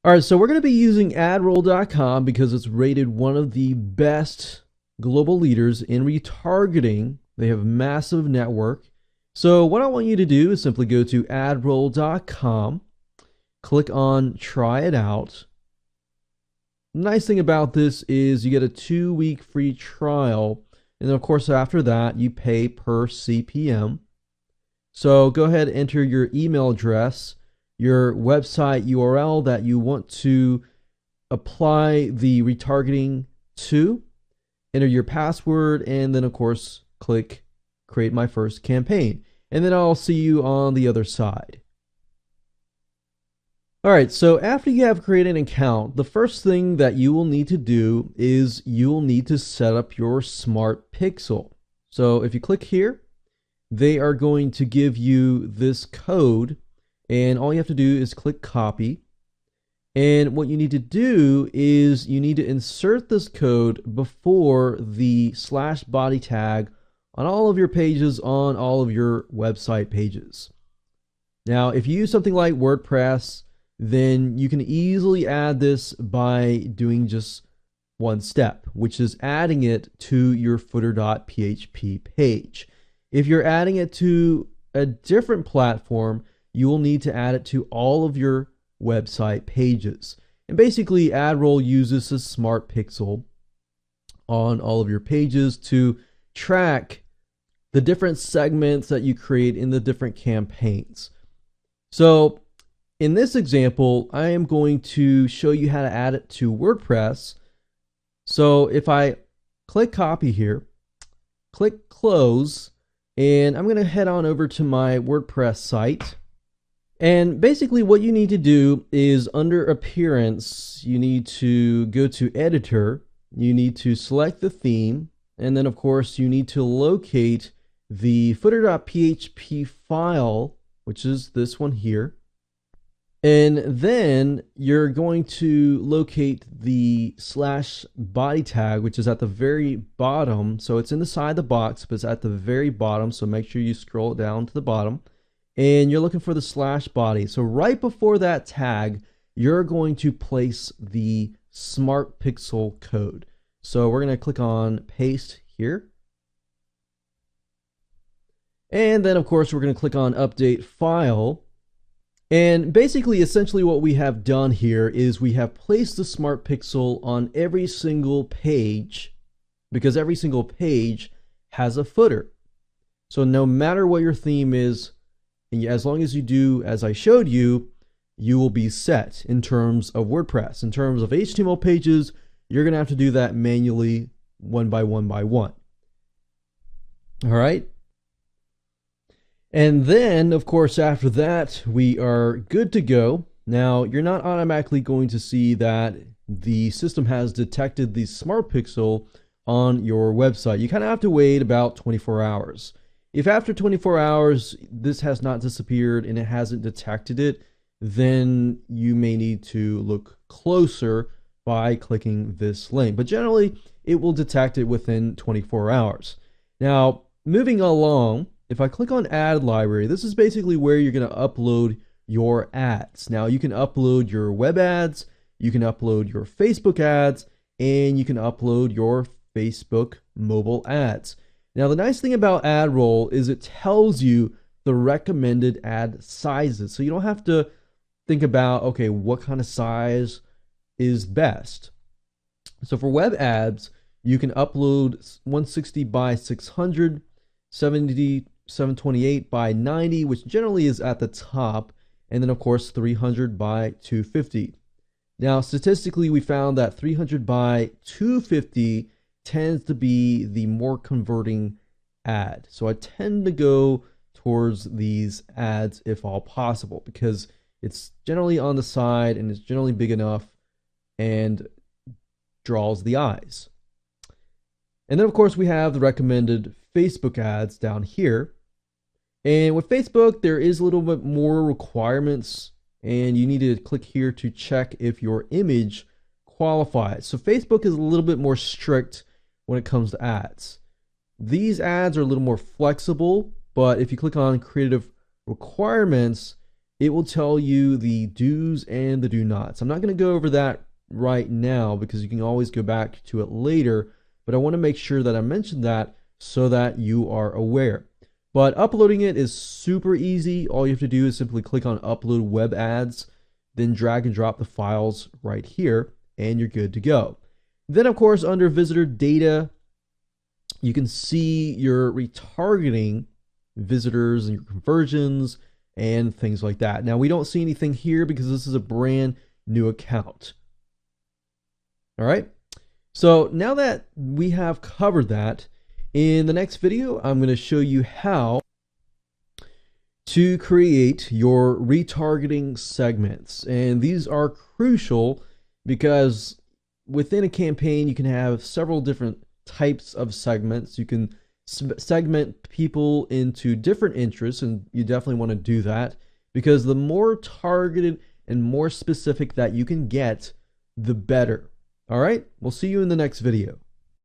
All right, so we're going to be using adroll.com because it's rated one of the best global leaders in retargeting. They have a massive network. So what I want you to do is simply go to adroll.com, click on try it out. The nice thing about this is you get a 2-week free trial. And then of course, after that, you pay per CPM. So go ahead, enter your email address, your website URL that you want to apply the retargeting to, enter your password, and then of course, click create my first campaign. And then I'll see you on the other side. All right, so after you have created an account, the first thing that you will need to do is you will need to set up your Smart Pixel. So if you click here, they are going to give you this code, and all you have to do is click copy. And what you need to do is you need to insert this code before the /body tag on all of your pages, on all of your website pages. Now, if you use something like WordPress, then you can easily add this by doing just one step, which is adding it to your footer.php page. If you're adding it to a different platform, you will need to add it to all of your website pages. And basically, AdRoll uses a Smart Pixel on all of your pages to track the different segments that you create in the different campaigns. So in this example, I am going to show you how to add it to WordPress. So if I click copy here, click close, and I'm going to head on over to my WordPress site. And basically what you need to do is under appearance, you need to go to editor, you need to select the theme, and then of course you need to locate the footer.php file, which is this one here. And then you're going to locate the /body tag, which is at the very bottom. So it's inside the box, but it's at the very bottom. So make sure you scroll it down to the bottom. And you're looking for the /body. So right before that tag, you're going to place the Smart Pixel code. So we're going to click on paste here. And then, of course, we're going to click on update file. And basically, essentially what we have done here is we have placed the Smart Pixel on every single page, because every single page has a footer. So no matter what your theme is, as long as you do as I showed you, you will be set in terms of WordPress. In terms of HTML pages, you're going to have to do that manually one by one by one. All right. And then, of course, after that, we are good to go. Now, you're not automatically going to see that the system has detected the Smart Pixel on your website. You kind of have to wait about 24 hours. If after 24 hours, this has not disappeared and it hasn't detected it, then you may need to look closer by clicking this link. But generally, it will detect it within 24 hours. Now, moving along, if I click on Ad Library, this is basically where you're going to upload your ads. Now, you can upload your web ads, you can upload your Facebook ads, and you can upload your Facebook mobile ads. Now, the nice thing about AdRoll is it tells you the recommended ad sizes. So you don't have to think about, okay, what kind of size is best. So for web ads, you can upload 160 by 600, 728 by 90, which generally is at the top, and then of course 300 by 250. Now, statistically, we found that 300 by 250 tends to be the more converting ad. So I tend to go towards these ads if all possible, because it's generally on the side and it's generally big enough and draws the eyes. And then of course we have the recommended Facebook ads down here. And with Facebook, there is a little bit more requirements, and you need to click here to check if your image qualifies. So Facebook is a little bit more strict when it comes to ads. These ads are a little more flexible, but if you click on creative requirements, it will tell you the do's and the do nots. I'm not going to go over that right now because you can always go back to it later, but I want to make sure that I mention that so that you are aware. But uploading it is super easy. All you have to do is simply click on upload web ads, then drag and drop the files right here, and you're good to go. Then of course, under visitor data, you can see your retargeting visitors and your conversions and things like that. Now we don't see anything here because this is a brand new account. All right. So now that we have covered that, in the next video, I'm going to show you how to create your retargeting segments. And these are crucial because within a campaign, you can have several different types of segments. You can segment people into different interests, and you definitely want to do that because the more targeted and more specific that you can get, the better. All right, we'll see you in the next video.